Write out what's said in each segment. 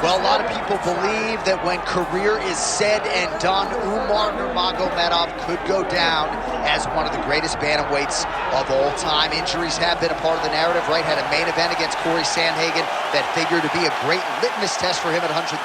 Well, a lot of people believe that when career is said and done, Umar Nurmagomedov could go down as one of the greatest bantamweights of all time. Injuries have been a part of the narrative, right? Had a main event against Corey Sandhagen that figured to be a great litmus test for him at 135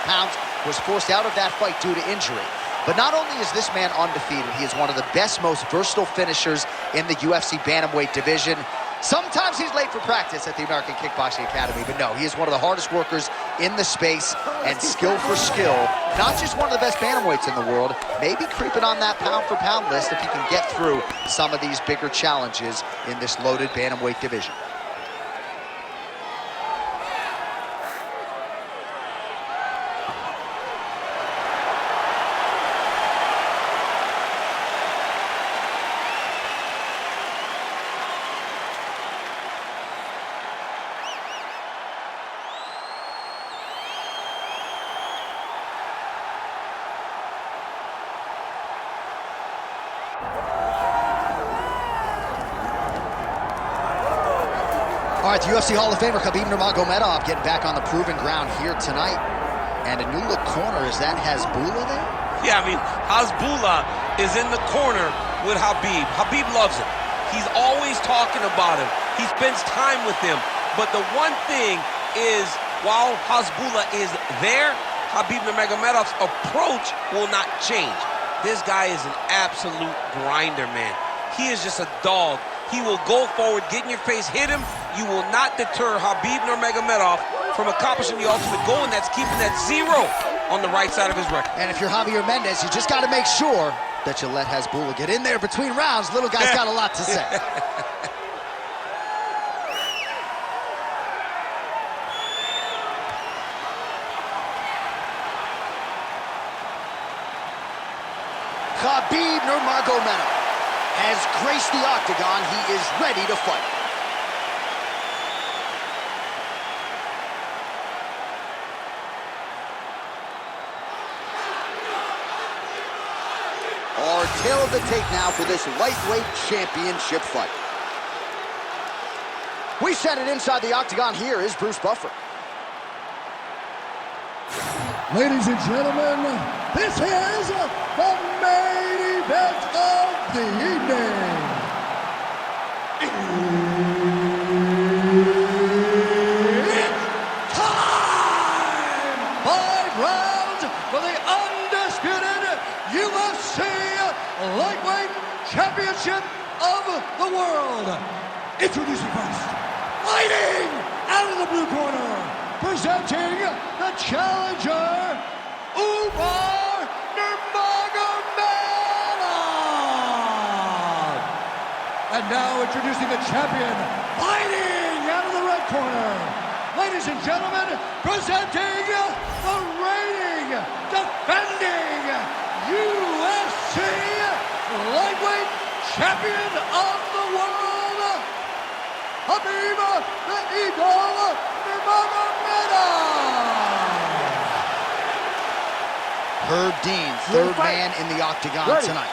pounds. Was forced out of that fight due to injury. But not only is this man undefeated, he is one of the best, most versatile finishers in the UFC bantamweight division. Sometimes he's late for practice at the American Kickboxing Academy, but no, he is one of the hardest workers in the space, and skill for skill, not just one of the best bantamweights in the world, maybe creeping on that pound-for-pound list if he can get through some of these bigger challenges in this loaded bantamweight division. All right, the UFC Hall of Famer Khabib Nurmagomedov getting back on the proven ground here tonight. And a new look corner, is that Hasbulla there? Yeah, I mean, Hasbulla is in the corner with Khabib. Khabib loves him. He's always talking about him. He spends time with him. But the one thing is, while Hasbulla is there, Khabib Nurmagomedov's approach will not change. This guy is an absolute grinder, man. He is just a dog. He will go forward, get in your face, hit him. You will not deter Khabib Nurmagomedov from accomplishing the ultimate goal, and that's keeping that 0 on the right side of his record. And if you're Javier Mendez, you just got to make sure that you let Hasbulla get in there between rounds. Little guy's got a lot to say. Khabib Nurmagomedov has graced the octagon. He is ready to fight. Our tail of the tape now for this lightweight championship fight. We set it inside the octagon. Here is Bruce Buffer. Ladies and gentlemen, this is the main event of the evening. It's time! 5 rounds for the undisputed UFC Lightweight Championship of the World. Introducing first, fighting out of the blue corner, presenting the challenger, Umar Nurmagomedov. And now introducing the champion, fighting out of the red corner. Ladies and gentlemen, presenting the reigning, defending UFC Lightweight Champion of the World, Khabib the Eagle Nurmagomedov. Herb Dean, third man in the octagon tonight.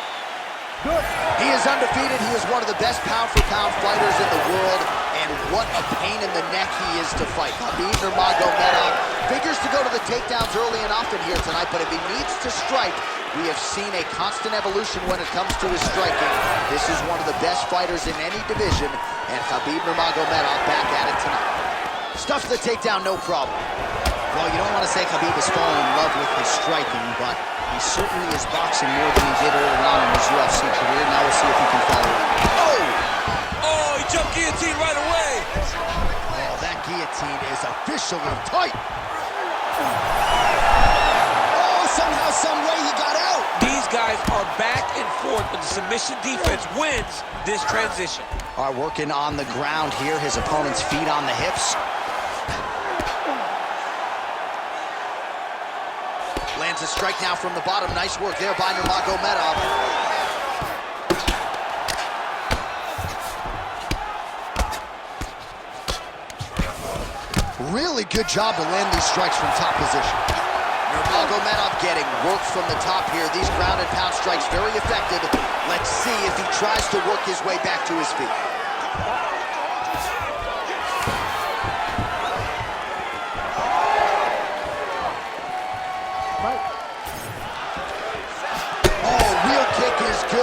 He is undefeated. He is one of the best pound-for-pound fighters in the world, and what a pain in the neck he is to fight. Khabib Nurmagomedov figures to go to the takedowns early and often here tonight, but if he needs to strike, we have seen a constant evolution when it comes to his striking. This is one of the best fighters in any division, and Khabib Nurmagomedov back at it tonight. Stuffs the takedown, no problem. Well, you don't want to say Khabib has fallen in love with his striking, but he certainly is boxing more than he did early on in his UFC career. Now we'll see if he can follow it. Oh, he jumped guillotine right away. Oh, that guillotine is officially tight. Somehow, some way he got out. These guys are back and forth, but the submission defense wins this transition. All right, working on the ground here. His opponent's feet on the hips. Lands a strike now from the bottom. Nice work there by Nurmagomedov. Really good job to land these strikes from top position. Nurmagomedov getting work from the top here. These ground and pound strikes very effective. Let's see if he tries to work his way back to his feet.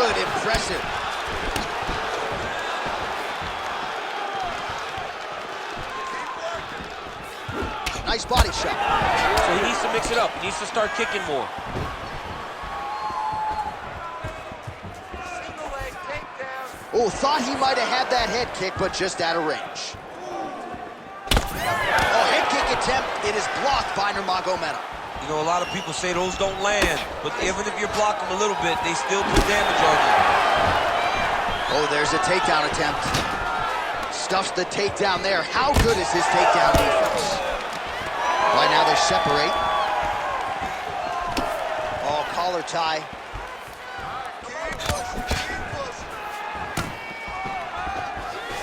good, impressive. Nice body shot. So he needs to mix it up. He needs to start kicking more. Oh, thought he might have had that head kick, but just out of range. Oh, head kick attempt. It is blocked by Nurmagomedov. You know, a lot of people say those don't land, but even if you block them a little bit, they still put damage on you. Oh, there's a takedown attempt. Stuffs the takedown there. How good is his takedown defense? Right now they separate. Oh, collar tie.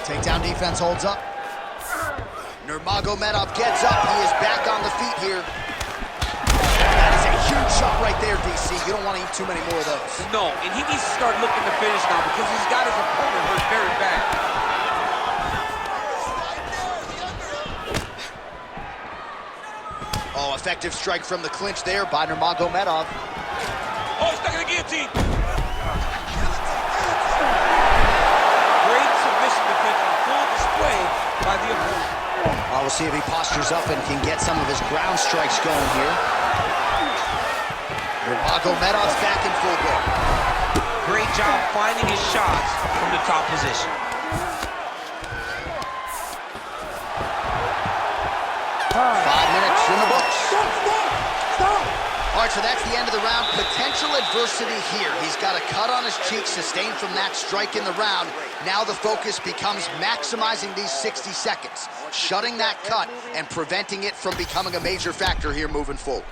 Takedown defense holds up. Nurmagomedov gets up. He is back on the feet here. That is a huge shot right there, DC. You don't want to eat too many more of those. No, and he needs to start looking to finish now because he's got his opponent hurt very bad. Oh, effective strike from the clinch there by Nurmagomedov. Oh, he's stuck in the guillotine. By the opponent. We'll see if he postures up and can get some of his ground strikes going here. Nurmagomedov's back in full go. Great job finding his shots from the top position. Five minutes in the books. Stop! All right, so that's the end of the round. Potential adversity here. He's got a cut on his cheek sustained from that strike in the round. Now the focus becomes maximizing these 60 seconds, shutting that cut and preventing it from becoming a major factor here moving forward.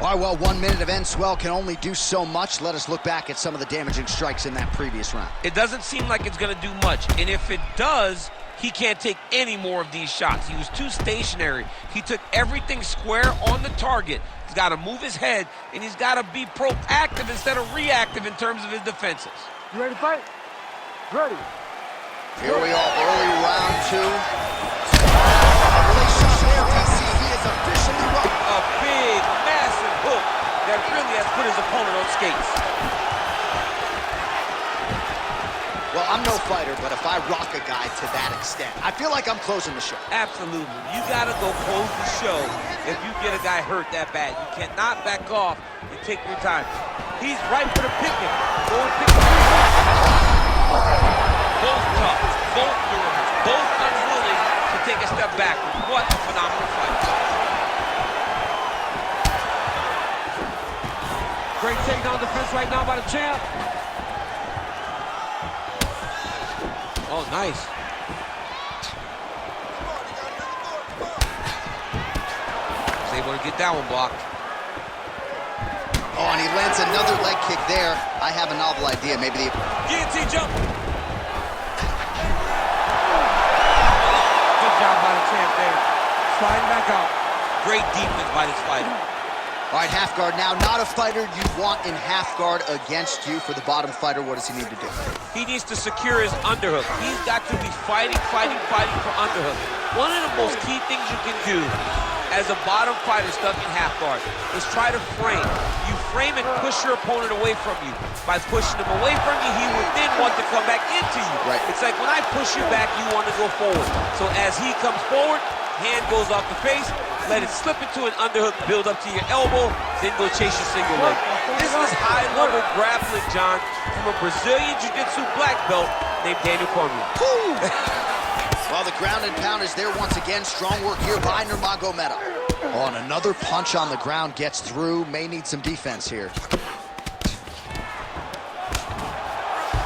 All right, well, 1 minute of end swell can only do so much. Let us look back at some of the damaging strikes in that previous round. It doesn't seem like it's going to do much, and if it does, he can't take any more of these shots. He was too stationary. He took everything square on the target. He's got to move his head, and he's got to be proactive instead of reactive in terms of his defenses. You ready to fight? Ready. Here we are, early round two. Really shot there, DC. He is officially rocked. A big, massive hook that really has put his opponent on skates. Well, I'm no fighter, but if I rock a guy to that extent, I feel like I'm closing the show. Absolutely. You got to go close the show if you get a guy hurt that bad. You cannot back off and take your time. He's right for the picking. Go and pick him. Both tough, both durable, both unwilling to take a step back. What a phenomenal fight. Great takedown defense right now by the champ. Oh, nice. Was able to get that one blocked. Oh, and he lands another leg kick there. I have a novel idea. Maybe the... Guillotine jump. Good job by the champ there. Sliding back out. Great defense by this fighter. All right, half guard now. Not a fighter you want in half guard against you. For the bottom fighter, what does he need to do? He needs to secure his underhook. He's got to be fighting for underhook. One of the most key things you can do as a bottom fighter stuck in half guard is try to frame. You frame and push your opponent away from you. By pushing him away from you, he would then want to come back into you. Right. It's like when I push you back, you want to go forward. So as he comes forward, hand goes off the face, let it slip into an underhook, build up to your elbow, then go chase your single leg. This is high-level grappling, John, from a Brazilian Jiu-Jitsu black belt named Daniel Cormier. Well, the ground and pound is there once again. Strong work here by Nurmagomedov. Oh, and another punch on the ground gets through. May need some defense here.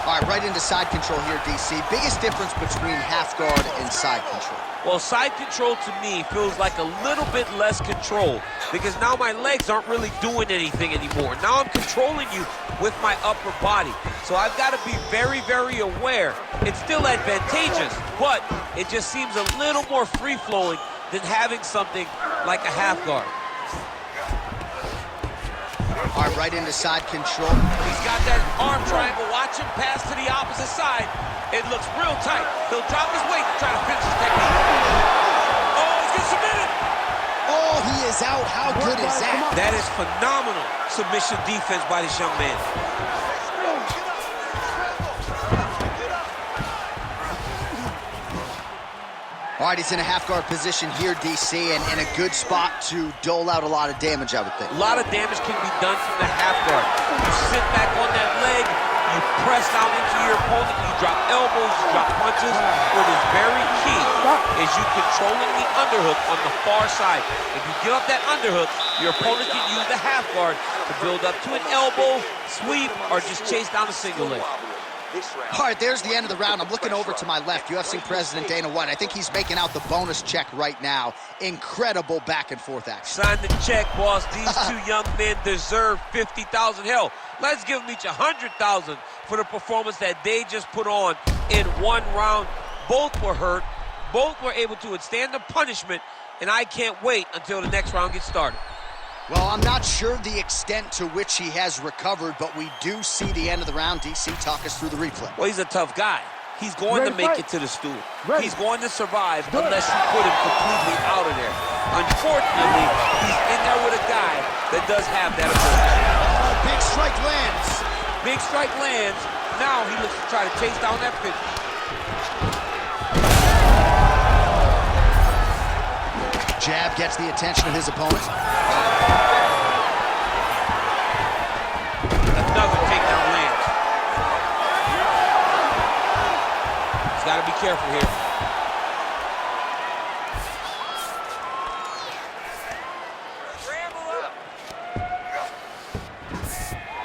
All right, right into side control here, DC. Biggest difference between half guard and side control? Well, side control to me feels like a little bit less control because now my legs aren't really doing anything anymore. Now I'm controlling you with my upper body. So I've got to be very, very aware. It's still advantageous, but it just seems a little more free-flowing than having something like a half guard. All right, right into side control. He's got that arm triangle. Watch him pass to the opposite side. It looks real tight. He'll drop his weight to try to finish his technique. Oh, he's getting submitted. Oh, he is out. How good is that? That is phenomenal submission defense by this young man. All right, he's in a half-guard position here, DC, and in a good spot to dole out a lot of damage, I would think. A lot of damage can be done from the half guard. You sit back on that leg, you press down into your opponent, you drop elbows, you drop punches. What is very key is you controlling the underhook on the far side. If you give up that underhook, your opponent can use the half guard to build up to an elbow, sweep, or just chase down a single leg. All right, there's the end of the round. I'm looking over to my left, UFC President Dana White. I think he's making out the bonus check right now. Incredible back-and-forth action. Sign the check, boss. These two young men deserve $50,000. Hell, let's give them each $100,000 for the performance that they just put on in one round. Both were hurt. Both were able to withstand the punishment, and I can't wait until the next round gets started. Well, I'm not sure the extent to which he has recovered, but we do see the end of the round. DC, talk us through the replay. Well, he's a tough guy. He's going to make it to the stool. He's going to survive unless you put him completely out of there. Unfortunately, he's in there with a guy that does have that ability. Oh, big strike lands. Big strike lands. Now he looks to try to chase down that pitch. Jab gets the attention of his opponent. Another takedown lands. He's got to be careful here.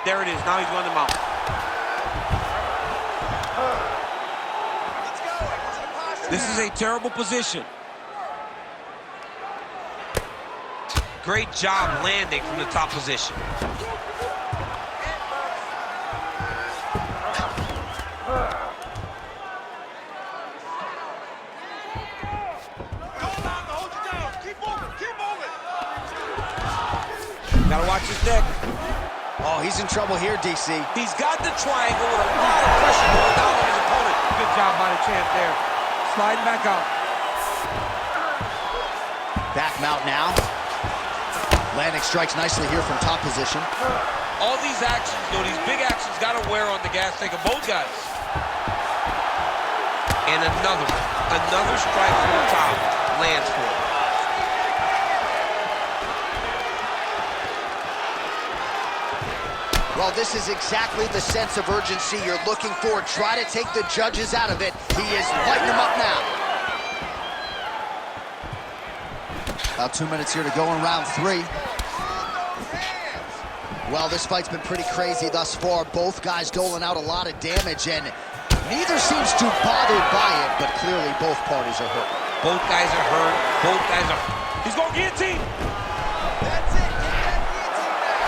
There it is. Now he's running him out. This is a terrible position. Great job landing from the top position. Gotta watch his neck. Oh, he's in trouble here, DC. He's got the triangle with a lot of pressure going down on his opponent. Good job by the champ there. Sliding back out. Back mount now. Landing strikes nicely here from top position. All these actions, these big actions got to wear on the gas tank of both guys. And another strike from the top lands for him. Well, this is exactly the sense of urgency you're looking for. Try to take the judges out of it. He is lighting them up now. About 2 minutes here to go in round 3. Well, this fight's been pretty crazy thus far. Both guys doling out a lot of damage, and neither seems too bothered by it, but clearly both parties are hurt. Both guys are hurt. Both guys are... He's going to guillotine. That's it. Get that guillotine.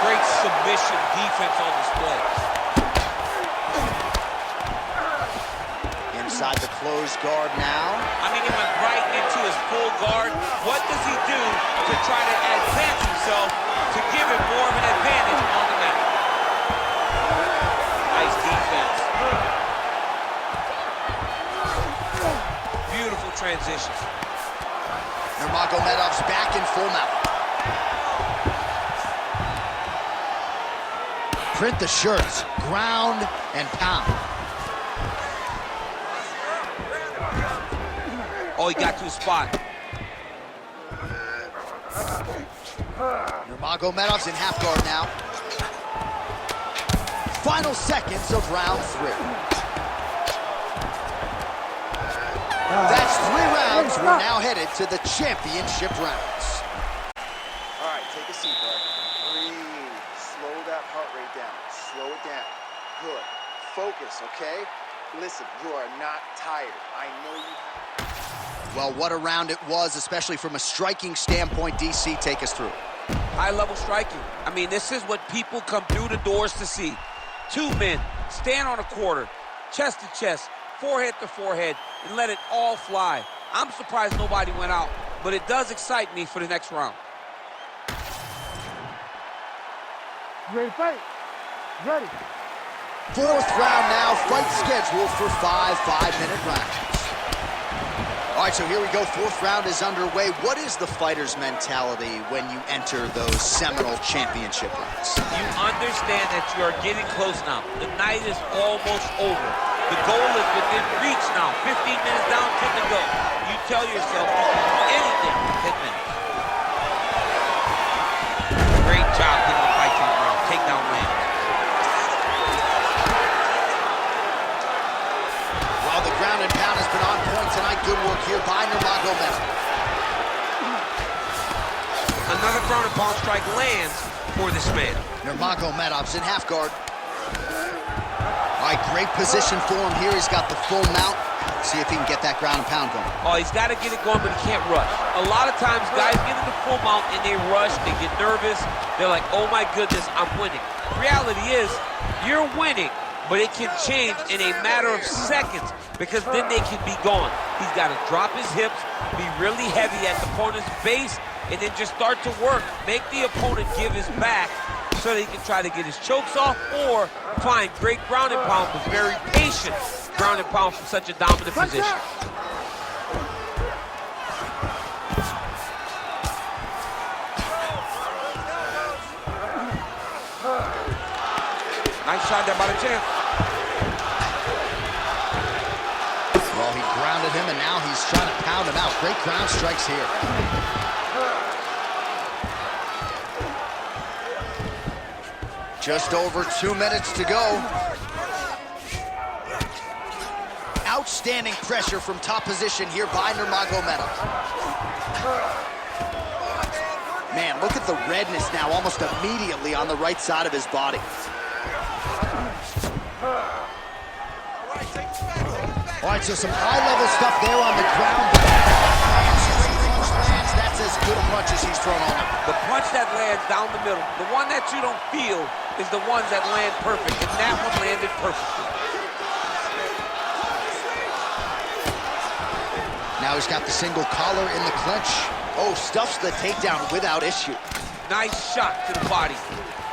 Great submission defense on display. Inside the closed guard now. I mean, he went right into his full guard. What does he do to try to advance himself to give him more of an advantage on the mat? Nice defense. Beautiful transition. Nurmagomedov's back in full mount. Print the shirts, ground and pound. Oh, he got to his spot. Nurmagomedov's in half guard now. Final seconds of round 3. That's 3 rounds. We're now headed to the championship rounds. All right, take a seat, bud. Breathe. Slow that heart rate down. Slow it down. Good. Focus, okay? Listen, you are not tired. I know you have... Well, what a round it was, especially from a striking standpoint. DC, take us through. High-level striking. I mean, this is what people come through the doors to see. 2 men stand on a quarter, chest to chest, forehead to forehead, and let it all fly. I'm surprised nobody went out, but it does excite me for the next round. Ready to fight? Ready. 4th round now, fight scheduled for 5 5-minute rounds. All right, so here we go. 4th round is underway. What is the fighter's mentality when you enter those seminal championship rounds? You understand that you are getting close now. The night is almost over. The goal is within reach now. 15 minutes down, 10 to go. You tell yourself you can do anything in 10 minutes. Great job getting the fight to the ground. Takedown lands. Well, the ground and pound has been on point tonight. Good work here by Nurmagomedov. Another ground and pound strike lands for this man. Nurmagomedov's in half guard. All right, great position for him here. He's got the full mount. See if he can get that ground and pound going. Oh, he's got to get it going, but he can't rush. A lot of times, guys get in the full mount and they rush, they get nervous. They're like, oh my goodness, I'm winning. Reality is, you're winning, but it can change in a matter of seconds because then they can be gone. He's got to drop his hips, be really heavy at the opponent's base, and then just start to work. Make the opponent give his back so that he can try to get his chokes off or find great ground and pound, but very patient ground and pound from such a dominant position. Nice shot there by the champ. Well, he grounded him, and now he's trying to pound him out. Great ground strikes here. Just over 2 minutes to go. Outstanding pressure from top position here by Nurmagomedov. Man, look at the redness now almost immediately on the right side of his body. All right, so some high-level stuff there on the ground. That's as good a punch as he's thrown on him. The punch that lands down the middle, the one that you don't feel is the ones that land perfect, and that one landed perfectly. Now he's got the single collar in the clinch. Oh, stuffs the takedown without issue. Nice shot to the body.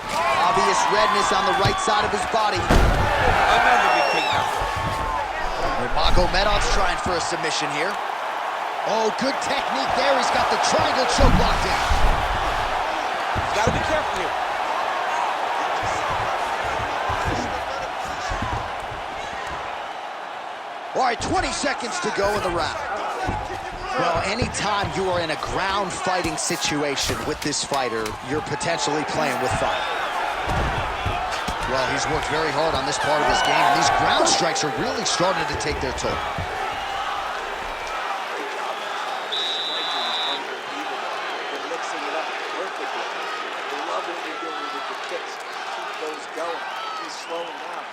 Obvious redness on the right side of his body. Another big takedown. Nurmagomedov's trying for a submission here. Oh, good technique there. He's got the triangle choke locked down. He's got to be careful here. All right, 20 seconds to go in the round. Well, anytime you are in a ground fighting situation with this fighter, you're potentially playing with fire. Well, he's worked very hard on this part of his game, and these ground strikes are really starting to take their toll. You're mixing it up perfectly. I love what you're doing with the kicks. Keep those going. He's slowing down.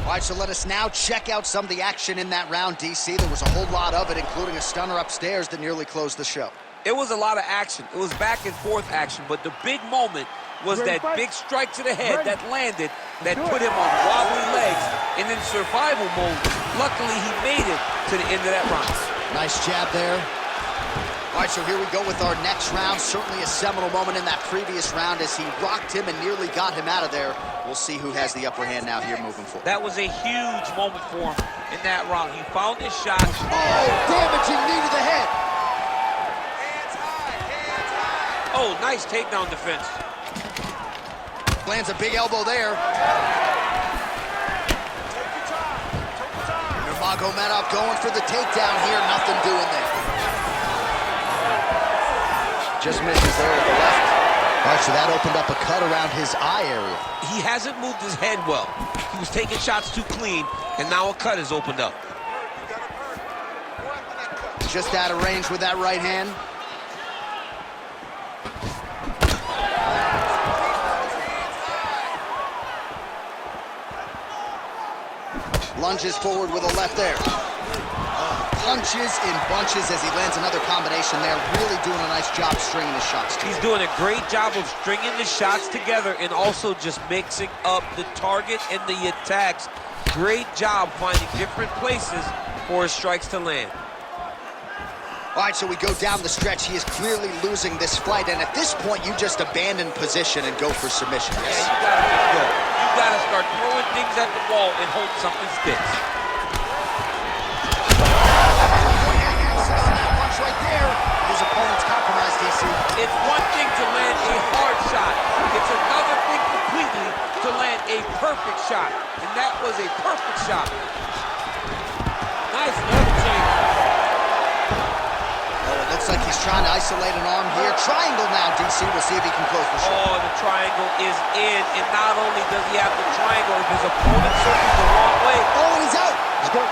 All right, so let us now check out some of the action in that round, DC. There was a whole lot of it, including a stunner upstairs that nearly closed the show. It was a lot of action. It was back and forth action, but the big moment was that big strike to the head that landed, that put him on wobbly legs, and in survival mode, luckily he made it to the end of that round. Nice jab there. All right, so here we go with our next round. Certainly a seminal moment in that previous round as he rocked him and nearly got him out of there. We'll see who has the upper hand now here moving forward. That was a huge moment for him in that round. He found his shot. Oh, damaging knee to the head. Oh, nice takedown defense. Lands a big elbow there. Nurmagomedov going for the takedown here. Nothing doing there. Just misses there with the left. All right, so that opened up a cut around his eye area. He hasn't moved his head well. He was taking shots too clean, and now a cut has opened up. Just out of range with that right hand. Lunges forward with a left there. Punches in bunches as he lands another combination there. Really doing a nice job stringing his shots together. He's doing a great job of stringing the shots together and also just mixing up the target and the attacks. Great job finding different places for his strikes to land. All right, so we go down the stretch. He is clearly losing this fight, and at this point, you just abandon position and go for submission. Yeah, you gotta just go. You gotta start throwing things at the wall and hope something sticks. aware of his opponent's compromise, DC. It's one thing to land a hard shot. It's another thing completely to land a perfect shot. And that was a perfect shot. Nice level change. Oh, it looks like he's trying to isolate an arm here. Triangle now, DC. We'll see if he can close the show. Oh, the triangle is in. And not only does he have the triangle, his opponent circles the wrong way. Oh, and he's out. He's going.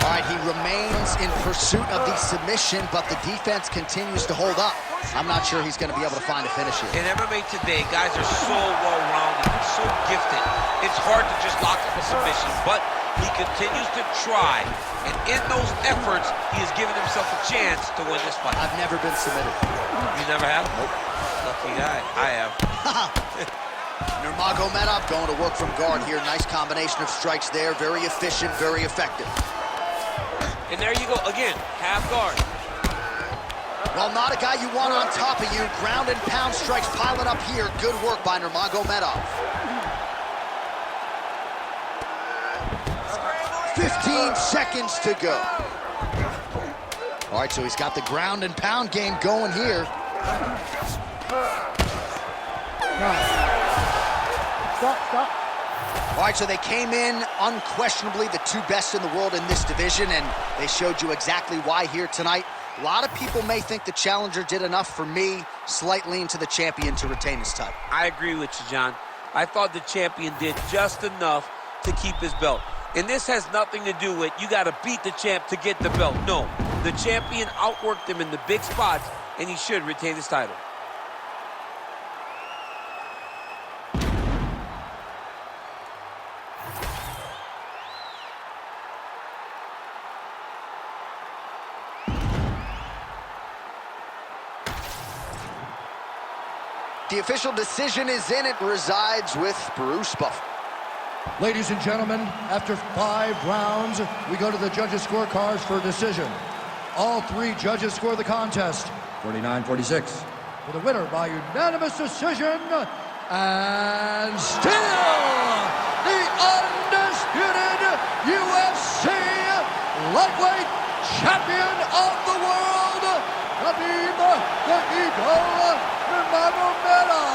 All right, he remains in pursuit of the submission, but the defense continues to hold up. I'm not sure he's going to be able to find a finish here. In MMA today, guys are so well-rounded, so gifted. It's hard to just lock up a submission, but he continues to try. And in those efforts, he has given himself a chance to win this fight. I've never been submitted. You never have? Nope. Lucky guy. I have. Nurmagomedov going to work from guard here. Nice combination of strikes there. Very efficient, very effective. And there you go. Again, half guard. Well, not a guy you want on top of you. Ground and pound strikes piling up here. Good work by Nurmagomedov. 15 seconds to go. All right, so he's got the ground and pound game going here. Stop. All right, so they came in unquestionably the two best in the world in this division, and they showed you exactly why here tonight. A lot of people may think the challenger did enough. For me, slight lean to the champion to retain his title. I agree with you, John. I thought the champion did just enough to keep his belt. And this has nothing to do with you got to beat the champ to get the belt. No, the champion outworked him in the big spots, and he should retain his title. The official decision is in. It resides with Bruce Buffer. Ladies and gentlemen, after 5 rounds, we go to the judges' scorecards for a decision. All 3 judges score the contest 49-46. For the winner by unanimous decision, and still the undisputed UFC lightweight champion of the world, Khabib the Eagle Nurmagomedov.